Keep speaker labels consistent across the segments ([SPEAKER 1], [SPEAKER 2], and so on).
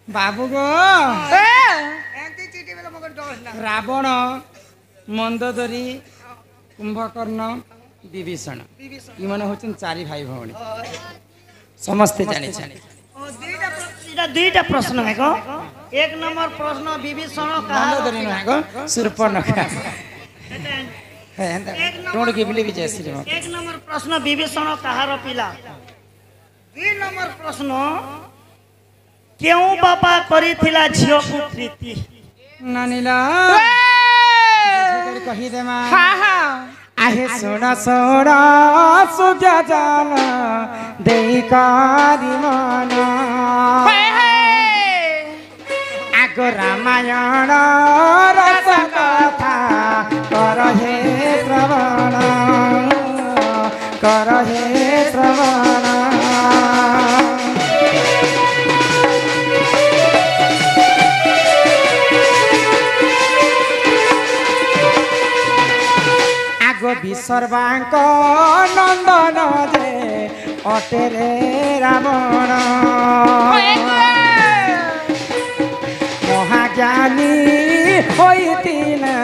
[SPEAKER 1] बाबू गो रावण मंदोदरी कुंभकर्ण विभीषण इमने होचन चारि भाई भौणी समस्ते जाने
[SPEAKER 2] दुईटा प्रश्न है को एक नंबर प्रश्न विभीषण
[SPEAKER 1] मंदोदरी न गो शूर्पणखा टोण के बिले विजय श्री
[SPEAKER 2] एक नंबर प्रश्न विभीषण कहार पिला दुई नंबर प्रश्न क्यों बापा करिथिला झियो को प्रीति
[SPEAKER 1] नानीला कही दे मां आहे सोना सोना सुजा जान देई कारी मन आगो रामायण रस कथा कर हे श्रवण कर हे श्रवण विसर्वांक नंदन जे अटेरे रावण महाज्ञानी होइतिला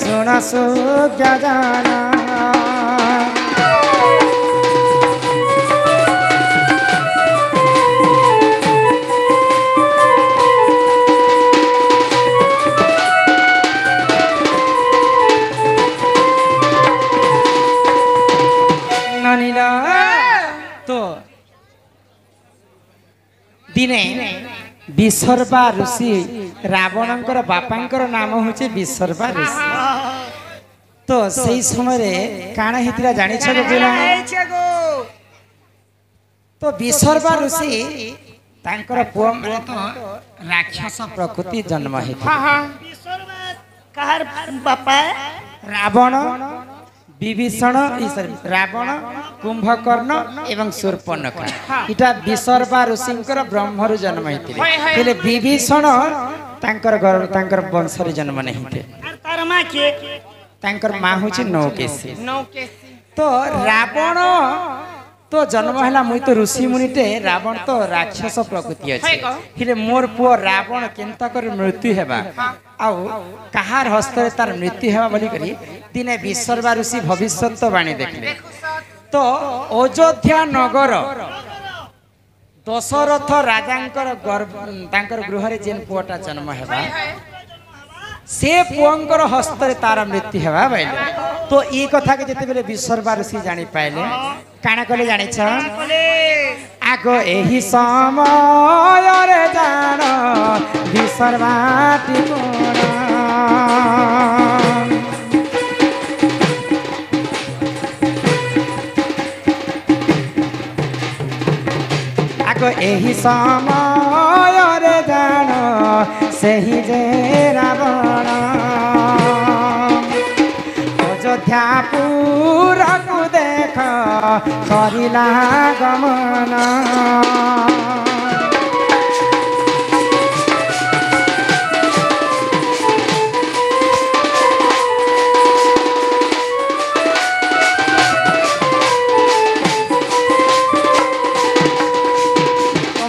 [SPEAKER 1] सुन सुज्ञ जाना तो दिने विसर्वा ऋषि रावणंकर बापांकर नाम होचे विसर्वा ऋषि तो सही समय रे काना हितरा जानि छ गो तो विसर्वा ऋषि तांकर पुଅ माने तो राक्षस प्रकृति जन्म हेतु
[SPEAKER 2] विसर्वा कहार बापा
[SPEAKER 1] रावण विभीषण रावण कुंभकर्ण एवं शूर्पणखा इटा विसर्वा ऋषिंकर ब्रह्मरु जन्म हेतिले विभीषण तांकर वंश रे जन्म नहीं थे
[SPEAKER 2] तार मां के
[SPEAKER 1] तांकर मां होची नौकेशी तो रावण तो जन्म हला मुई तो ऋषि मुनिटे रावण तो राक्षस प्रकृति अछि हिले मोर पुओ रावण केनता कर मृत्यु हेबा आउ कहार हस्ते तार मृत्यु हेबा बोली करी दिने विसर्वा ऋषि भविष्यवाणी देखले तो अयोध्या नगर दशरथ राजांकर तांकर गृह रे जेन पुओटा जन्म हेबा से पुअंकर हस्ते तार मृत्यु हेबा बैले तो ई कथा के जते बेले विसर्वा ऋषि जानि पाइले काना कले जानि छ आगो एही समय रे जान विसर्वा टिकोण आगो एही समय रे जान सेही जे रावण अयोध्यापुर को देख करिला गमन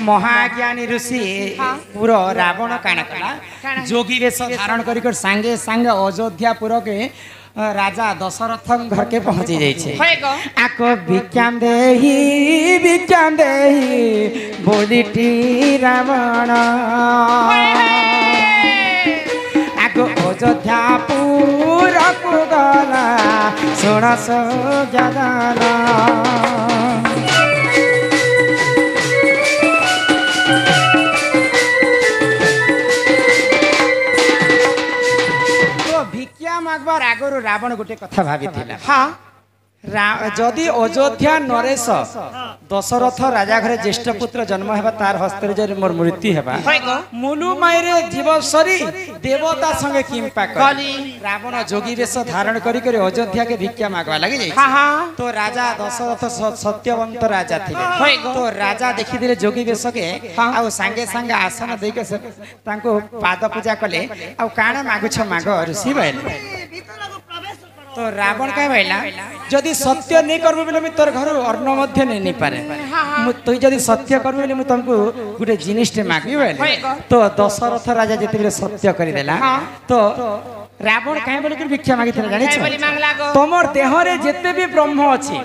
[SPEAKER 1] महाज्ञानी ऋषि पूरा रावण काना कला जोगी वेश धारण कर सांगे सांगे अयोध्यापुर के राजा दशरथ घर के पहुंची जाइए आको विज्ञान देही बोलीटी रावण आको अयोध्यापुर को गला सुन सो जगना मागबार आगरो रावण गोटे कथा भाभी जदि अयोध्या नरेश दशरथ राजा घरे ज्येष्ठ पुत्र जन्म हेबा तार हस्ते जरि मोर मृत्यु हेबा मुलु मायरे जीवसरी देवता संगे किंपा कली रावण जोगी वेश धारण करी करी अयोध्या के भिक्षा मागवा लगी जाई तो राजा दशरथ सत्यवंत राजा थिले तो राजा देखि दिले जोगी वेश के आ संगे संगे आसन देई के तांको पाद पूजा कले आ काना मागुछ माग ऋषि भइले तो रावण कह बोला जदि सत्य नहीं करबे बोले तोर घर अन्न मध्य नहीं नी पारे तु जदि सत्य करबे बोले मु तुमको गुटे जिनिसटे मागी बोले तो दशरथ राजा जति सत्य कर देला तो रावण कहीं बोले कि भिक्षा मागी जानी तुमर देह रे जिते भी ब्रह्म अच्छी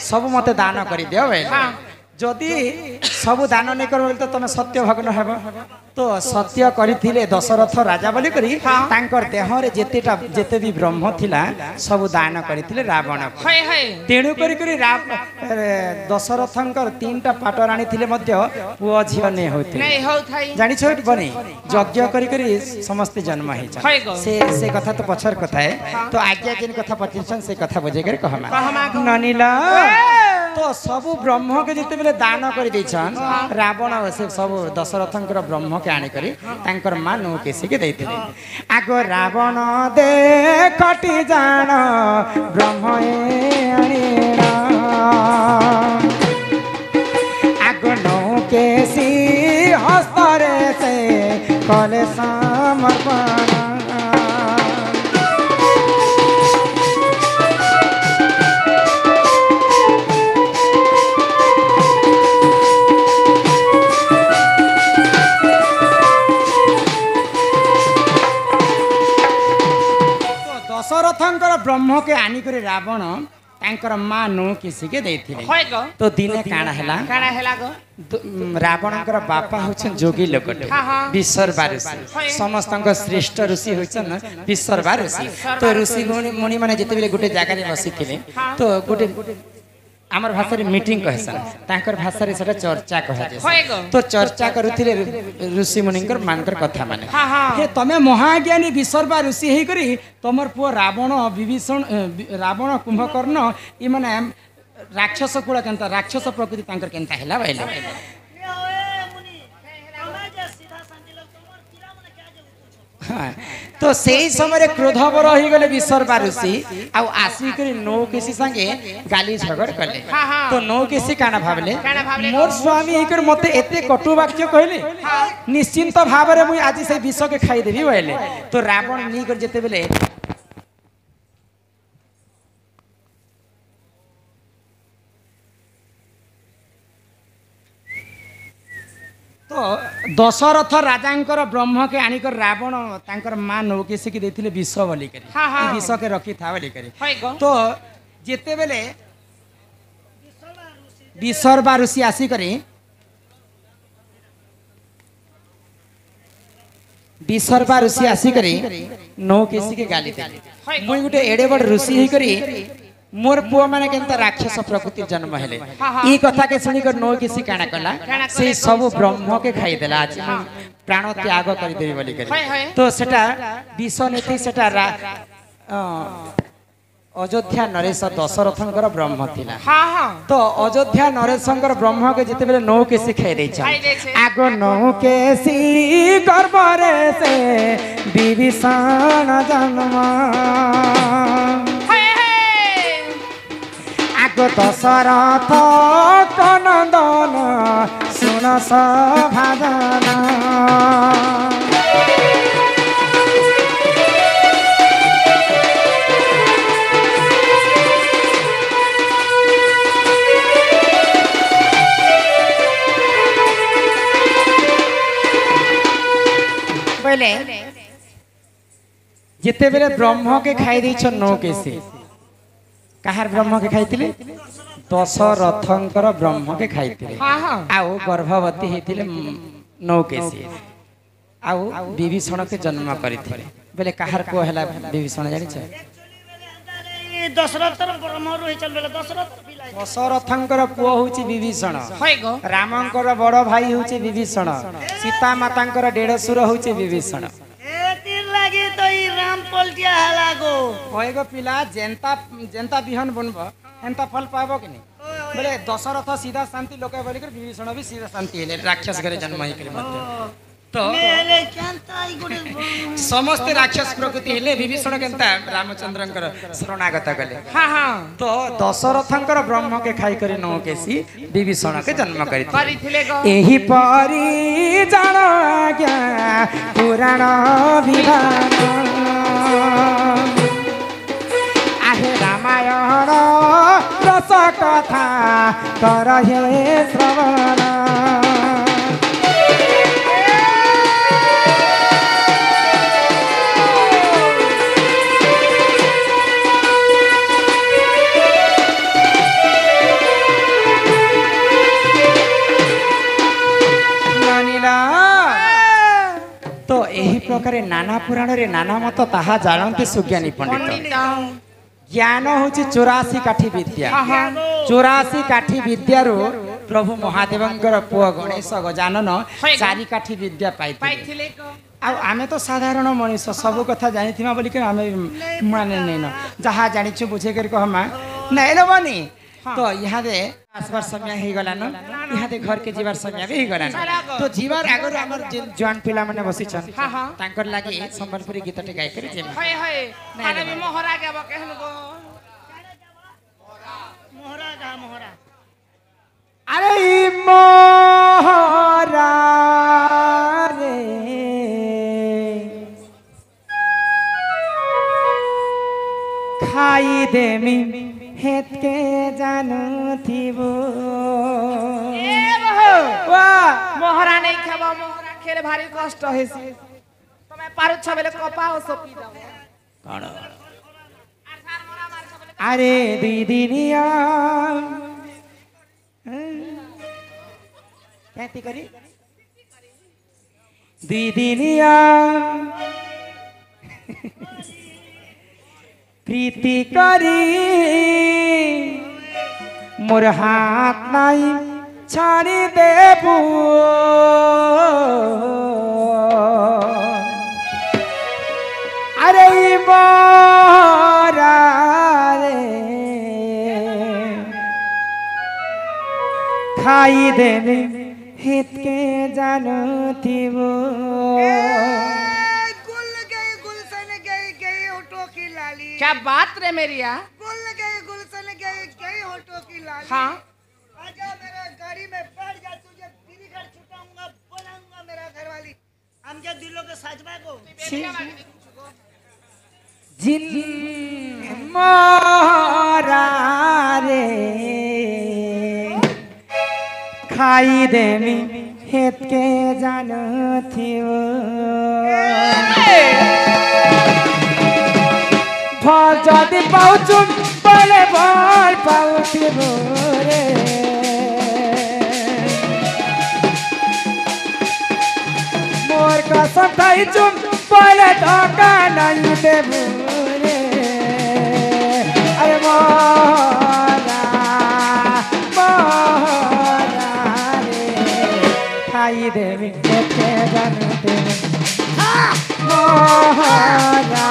[SPEAKER 1] सब मते दान कर दियो जदि सब दान नहीं कर तो तुम सत्य भग्न हेब तो सत्य करथिले दशरथ राजा बोली करी तांकर देह रे जेते भी ब्रह्म थिला सब दान करथिले रावण तेणु करी करी दशरथंकर तीनटा पाट राणी थिले मध्य पुओ झियो नै होते जानि छ बने यज्ञ करी करी समस्त जन्म हे से कथा तो पछर कथा है तो आज्ञा जिन कथा पचिसन से कथा बजे कर कहमा ननिला तो सब ब्रह्म के जिते बेले दान कर देछन रावण से सब दशरथंकर ब्रह्म के आनी करी तांकर मां नु केसी के दैथिले आगो रावण दे कटि जान ब्रह्म ए आनीना आगो नु केसी हस्तरे से कले समर्पण दशरथंकर ब्रह्म के आनी करे रावण तांकर मां नु किसी के देथिले तो दिने काना हैला रावणकर बापा होछन जोगी लोकटे विश्वरबा ऋषि समस्तंक श्रेष्ठ ऋषि होछन विश्वरबा ऋषि तो ऋषि मुनि माने जते बेले गुटे जागा रे बसिथिले तो गुटे आमर भाषा रे मीटिंग कहसन तांकर भाषा रे सेटा चर्चा कह जे तो चर्चा करूथिले ऋषि मुनिकर मानकर कथा माने हे तमे महाज्ञानी विश्वरबा ऋषि हेई करी तमर पुओ रावण विभीषण रावण कुंभकर्ण ई माने राक्षस कुळ केनता राक्षस प्रकृति तांकर केनता हैला बैले तो सही समय क्रोधवर हो गले विश्वरबा ऋषि आ आसी करी नौ किसी संगे गाली झगड़ कले तो नौ किसी काना भाबले मोर स्वामी एकर मते एते कटु वाक्य कहले निश्चिंत भाव रे मुई आज से विष के खाई देबी बोले तो रावण नी कर जेते बेले तो दशरथ राजांकर ब्रह्म के आनिकर रावण तांकर मां नौकेशी के देथिले विष बोली करी विष के रखी था बोली करी तो जेते बेले विश्वरबा ऋषि आसी करी विश्वरबा ऋषि आसी करी नौकेशी के गाली देले मुई गुटे एडे बड़ ऋषि ही करी मोर पुआ माने केनता राक्षस प्रकृति जन्म हेले ई कथा के सुनी कर नो किसी काना कला से सब ब्रह्म के खाई देला आज प्राण त्याग कर देबी बोली करी तो सेटा विष नीति सेटा अयोध्या नरेश दशरथंकर ब्रह्म थिला तो अयोध्या नरेशंकर ब्रह्म के जिते बेले नौ केसी खाई दै छ आगो नौ केसी गर्भरे से विभीषण जन्म आगो दशरथ कनंदन सुन सभाजन बोले जिते बेले ब्रह्म के खाई दै छ नौ केसी कहार ब्रह्म के खाइथिले दशरथंकर ब्रह्म के खाइथिले आउ गर्भवती हेथिले नौकेशी आउ विभीषण के जन्म करिथिले बेले कहार को हला विभीषण जानि छ
[SPEAKER 2] दशरथर ब्रह्म रहि चल बेले
[SPEAKER 1] दशरथंकर पुओ होछि विभीषण रामंकर बड़ भाई होछि विभीषण सीता मातांकर डेढ़सुर होछि विभीषण
[SPEAKER 2] लागे तो ई राम पलटिया हलागो
[SPEAKER 1] होएगो पिला जेंता जेंता बिहन बनबो एंता फल पाबो कि नहीं बोले दशरथ सीधा शांति लोके बोली कर विभीषण भी सीधा शांति हेले राक्षस घरे जन्म ही करे मत तो
[SPEAKER 2] मेले केनता ई गोडे
[SPEAKER 1] समस्त राक्षस प्रकृति हेले विभीषण केनता रामचंद्रंकर शरणागत गले तो दशरथंकर ब्रह्म के खाई करे नौ केसी विभीषण के जन्म करिथिले एही परी जान आज्ञा पुराण विधान ରାମାୟଣ ରସ କଥା କର ହେ ଶ୍ରବଣ। तो यही प्रकार नाना पुराण रे नाना मत ताहा जानते सुज्ञानी पंडित। ज्ञान हूँ 84 काठी विद्या। 84 काठी विद्या रो प्रभु महादेवंकर पुआ गणेश गजानन 4 काठी विद्या पाइथिले। आमे तो साधारण मनीष सब कथा जानी थिमा बोली के आमे माने नै न जहा जानि छु बुझे कर कहमा नै लबनी। तो यहाँ दे आसबार समय ही गला न यहाँ दे घर के जीवार समय भी ही गला न। तो जीवार आगर हमर जवान पिला माने बसी छन तांकर लागि संबलपुरी गीत टे गाय करे जे
[SPEAKER 3] हाय हाय खाने में मोहरा के बा कहल गो
[SPEAKER 2] मोहरा गा मोहरा।
[SPEAKER 1] अरे ई मोहरा रे खाई देमी हेत के जानू थीबो।
[SPEAKER 3] ए बहो वाह मोहरा नहीं खाबो मोहरा खेले भारी कष्ट हेसी तमे पारु छबेले कपाओ सोपी जाबो
[SPEAKER 1] कण अरे दीदिनिया कहती करी दीदिनिया प्रीति करी मोर हाथ नाई छाड़ी देबू। अरे मोरा रे खाई देवे हित के जानू थीबो।
[SPEAKER 3] क्या बात रे मेरिया
[SPEAKER 2] गुल गए गुलशन गए गए होटो की लाली।
[SPEAKER 3] हाँ
[SPEAKER 2] आजा मेरा गाड़ी में बैठ जा तुझे दिल्ली घर छुटाऊंगा बोलाऊंगा मेरा घरवाली हम जब दिलों के साजवा को
[SPEAKER 1] जिन मोरा रे खाई देवी हेत के जानू थियो। फल जदि पाउछु बोले बल पाउथिबो रे मोर कसम खाइछु बोले धोखा नहीं देबो रे। अरे मोरा मोरा रे खाई देवी के जानू देबो। मोरा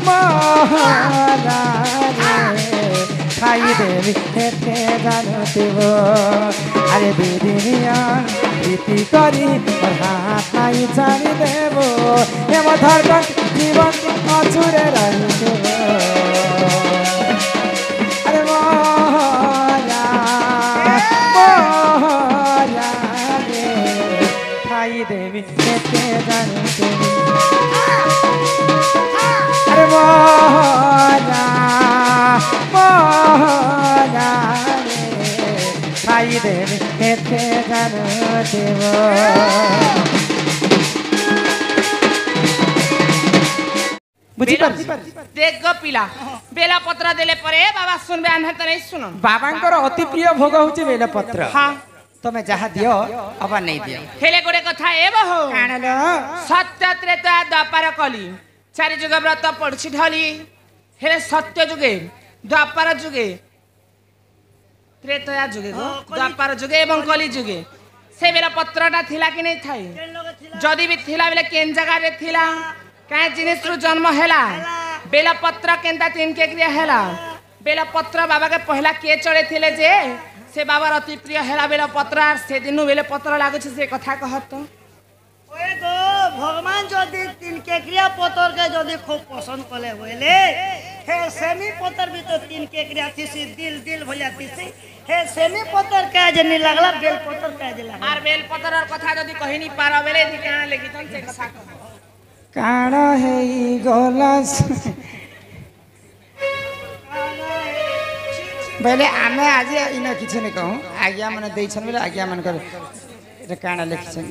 [SPEAKER 1] मोहरा रे खाई देवी हेते जानतेबो। अरे दीदिनिया प्रीति करी मोर हाथ नाई छाड़ी देबो। हे मोर धड़कन जीवन अछुरे रही देबो। अरे मोहरा मोहरा रे खाई देवी हेते जानतेबो। अरे मोहरा मोहरा रे खाई देवी हेते जानतेबो। बुझी पर
[SPEAKER 3] देख गो पिला बेला पत्र देले परे बाबा सुनबे आन्हा त नहीं सुनो
[SPEAKER 1] बाबांकर अति प्रिय भोग होचे बेला पत्र।
[SPEAKER 3] हां
[SPEAKER 1] तमे जहा दियो अब नहीं दियो
[SPEAKER 3] हेले गोटे कथा ए बहो
[SPEAKER 1] कानलो
[SPEAKER 3] सत्य त्रेता द्वापर कली 4 जुग व्रत पड़छि ढली हेले सत्य जुगे द्वापर जुगे त्रेता जुगे गो द्वापर जुगे एवं कली जुगे से बेला पत्रटा थिला कि नहीं थाई जदी भी थिला बेले केन जगह रे थिला काहे जिनिस रु जन्म हैला बेला पत्र केनता तीन के क्रिया हैला बेला पत्र बाबा के पहला के चढ़े थिले जे से बाबा अति प्रिय हैला बेला पत्र आर से दिनु बेले पत्र लागु से कथा कहत
[SPEAKER 2] ओए गो भगवान जदी तीन के क्रिया पत्र के जदी खूब पसंद कले होले हे सेमी पत्र भी तो तीन के क्रिया थी दिल दिल भलिया थी हे सेमी पत्र का जनी लागला बेल पत्र का जे लागला
[SPEAKER 3] आर बेल पत्र और कथा जदी कहि नी पारा बेले दी काना लेगी तन से कथा कह
[SPEAKER 1] काण है गोलस बेले आमे आज इना किछ नहीं कहूँ आज्ञा मैंने देछन बेले आज्ञा मन कर काना लिखछन